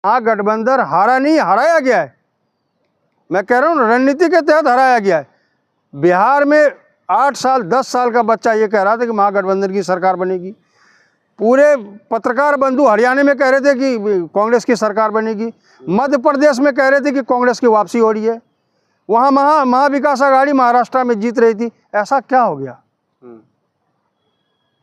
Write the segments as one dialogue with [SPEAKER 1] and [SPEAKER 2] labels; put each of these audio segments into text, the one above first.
[SPEAKER 1] महागठबंधन हारा नहीं, हराया गया है। मैं कह रहा हूँ रणनीति के तहत हराया गया है। बिहार में 8 साल 10 साल का बच्चा ये कह रहा था कि महागठबंधन की सरकार बनेगी। पूरे पत्रकार बंधु हरियाणा में कह रहे थे कि कांग्रेस की सरकार बनेगी। मध्य प्रदेश में कह रहे थे कि कांग्रेस की वापसी हो रही है। वहाँ महाविकास आघाड़ी महाराष्ट्र में जीत रही थी। ऐसा क्या हो गया?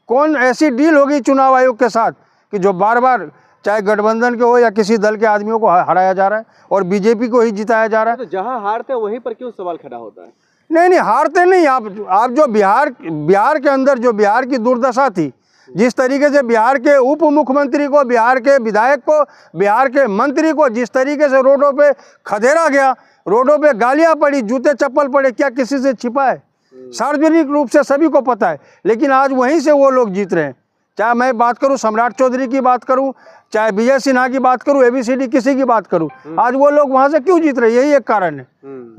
[SPEAKER 1] कौन ऐसी डील होगी चुनाव आयोग के साथ कि जो बार बार चाहे गठबंधन के हो या किसी दल के आदमियों को हराया जा रहा है और बीजेपी को ही जिताया जा रहा है?
[SPEAKER 2] तो जहां हारते वहीं पर क्यों सवाल खड़ा होता है?
[SPEAKER 1] नहीं, हारते नहीं। आप जो बिहार के अंदर जो बिहार की दुर्दशा थी, जिस तरीके से बिहार के उप मुख्यमंत्री को, बिहार के विधायक को, बिहार के मंत्री को जिस तरीके से रोडों पे खदेड़ा गया, रोडों पे गालियां पड़ी, जूते चप्पल पड़े, क्या किसी से छिपा है? सार्वजनिक रूप से सभी को पता है। लेकिन आज वहीं से वो लोग जीत रहे हैं। चाहे मैं बात करूं सम्राट चौधरी की बात करूं, चाहे विजय सिन्हा की बात करूं, ABCD किसी की बात करूं, आज वो लोग वहां से क्यों जीत रहे हैं? यही एक कारण है।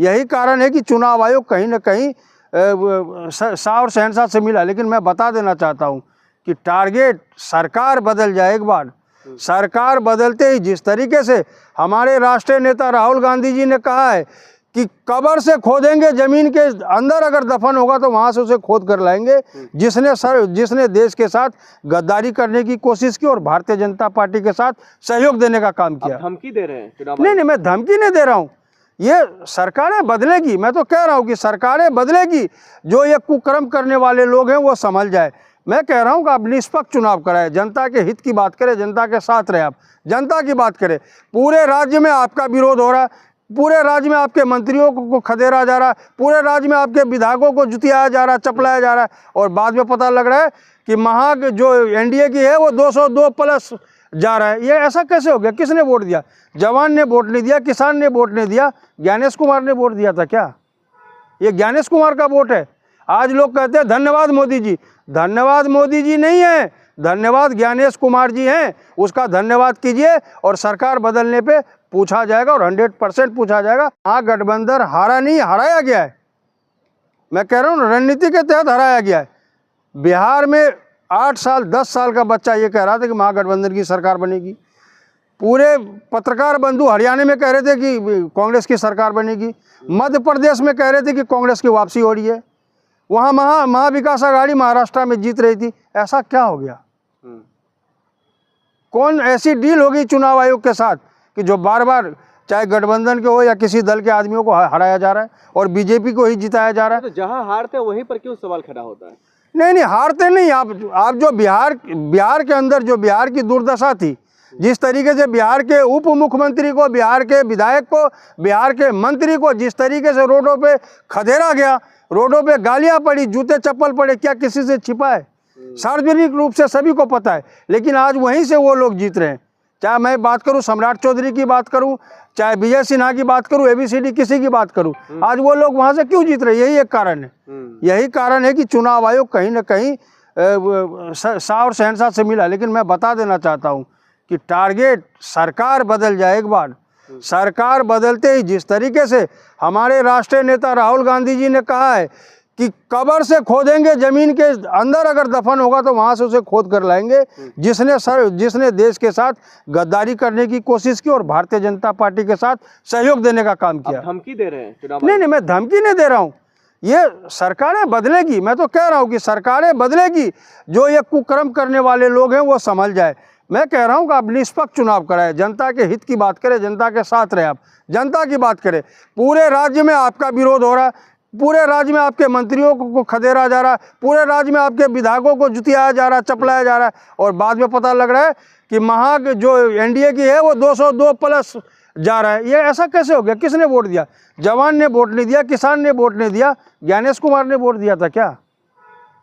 [SPEAKER 1] यही कारण है कि चुनाव आयोग कहीं ना कहीं शाह और शहनशाह से मिला। लेकिन मैं बता देना चाहता हूं कि टारगेट सरकार बदल जाए एक बार। सरकार बदलते ही जिस तरीके से हमारे राष्ट्रीय नेता राहुल गांधी जी ने कहा है कि कब्र से खोदेंगे, जमीन के अंदर अगर दफन होगा तो वहां से उसे खोद कर लाएंगे। जिसने देश के साथ गद्दारी करने की कोशिश की और भारतीय जनता पार्टी के साथ सहयोग देने का काम किया।
[SPEAKER 2] धमकी दे रहे हैं चुनाव?
[SPEAKER 1] नहीं, मैं धमकी नहीं दे रहा हूँ। ये सरकारें बदलेगी। मैं तो कह रहा हूँ कि सरकारें बदलेगी। जो ये कुकर्म करने वाले लोग हैं वो संभल जाए। मैं कह रहा हूँ कि आप निष्पक्ष चुनाव कराएं, जनता के हित की बात करें, जनता के साथ रहे, आप जनता की बात करें। पूरे राज्य में आपका विरोध हो रहा है, पूरे राज्य में आपके मंत्रियों को खदेड़ा जा रहा है, पूरे राज्य में आपके विधायकों को जुतियाया जा रहा है, चपलाया जा रहा है, और बाद में पता लग रहा है कि जो NDA की है वो 202 प्लस जा रहा है। ये ऐसा कैसे हो गया? किसने वोट दिया? जवान ने वोट नहीं दिया, किसान ने वोट नहीं दिया, ज्ञानेश कुमार ने वोट दिया था क्या? ये ज्ञानेश कुमार का वोट है। आज लोग कहते हैं धन्यवाद मोदी जी। धन्यवाद मोदी जी नहीं है, धन्यवाद ज्ञानेश कुमार जी हैं। उसका धन्यवाद कीजिए और सरकार बदलने पे पूछा जाएगा और 100% पूछा जाएगा। महागठबंधन हारा नहीं, हराया गया है। मैं कह रहा हूँ रणनीति के तहत हराया गया है। बिहार में 8 साल 10 साल का बच्चा ये कह रहा था कि महागठबंधन की सरकार बनेगी। पूरे पत्रकार बंधु हरियाणा में कह रहे थे कि कांग्रेस की सरकार बनेगी। मध्य प्रदेश में कह रहे थे कि कांग्रेस की वापसी हो रही है। वहाँ महाविकास आघाड़ी महाराष्ट्र में जीत रही थी। ऐसा क्या हो गया? कौन ऐसी डील होगी चुनाव आयोग के साथ कि जो बार बार चाहे गठबंधन के हो या किसी दल के आदमियों को हराया जा रहा है और बीजेपी को ही जिताया जा रहा है?
[SPEAKER 2] तो जहां हारते वहीं पर क्यों सवाल खड़ा होता है?
[SPEAKER 1] नहीं, हारते नहीं। आप जो बिहार के अंदर जो बिहार की दुर्दशा थी, जिस तरीके से बिहार के उप मुख्यमंत्री को, बिहार के विधायक को, बिहार के मंत्री को जिस तरीके से रोडों पे खदेड़ा गया, रोडों पे गालियां पड़ी, जूते चप्पल पड़े, क्या किसी से छिपा है? सार्वजनिक रूप से सभी को पता है। लेकिन आज वहीं से वो लोग जीत रहे हैं। चाहे मैं बात करूं सम्राट चौधरी की बात करूं, चाहे विजय सिन्हा की बात करूं, ABCD किसी की बात करूं, आज वो लोग वहां से क्यों जीत रहे हैं? यही एक कारण है। यही कारण है कि चुनाव आयोग कहीं ना कहीं शाह और शहनशाह से मिला। लेकिन मैं बता देना चाहता हूं कि टारगेट सरकार बदल जाए एक बार। सरकार बदलते ही जिस तरीके से हमारे राष्ट्रीय नेता राहुल गांधी जी ने कहा है कि कब्र से खोदेंगे, जमीन के अंदर अगर दफन होगा तो वहां से उसे खोद कर लाएंगे। जिसने देश के साथ गद्दारी करने की कोशिश की और भारतीय जनता पार्टी के साथ सहयोग देने का काम किया।
[SPEAKER 2] धमकी दे रहे हैं चुनाव?
[SPEAKER 1] नहीं, मैं धमकी नहीं दे रहा हूँ। ये सरकारें बदलेगी। मैं तो कह रहा हूँ कि सरकारें बदलेगी। जो ये कुकर्म करने वाले लोग हैं वो संभल जाए। मैं कह रहा हूँ कि आप निष्पक्ष चुनाव कराएं, जनता के हित की बात करें, जनता के साथ रहे, आप जनता की बात करें। पूरे राज्य में आपका विरोध हो रहा है, पूरे राज्य में आपके मंत्रियों को खदेड़ा जा रहा है, पूरे राज्य में आपके विधायकों को जुतियाया जा रहा है, चपलाया जा रहा है, और बाद में पता लग रहा है कि जो NDA की है वो 202 प्लस जा रहा है। ये ऐसा कैसे हो गया? किसने वोट दिया? जवान ने वोट नहीं दिया, किसान ने वोट नहीं दिया, ज्ञानेश कुमार ने वोट दिया था क्या?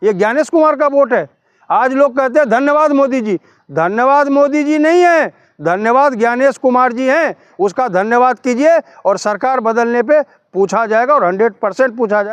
[SPEAKER 1] ये ज्ञानेश कुमार का वोट है। आज लोग कहते हैं धन्यवाद मोदी जी। धन्यवाद मोदी जी नहीं है, धन्यवाद ज्ञानेश कुमार जी हैं। उसका धन्यवाद कीजिए और सरकार बदलने पे पूछा जाएगा और 100% पूछा जाएगा।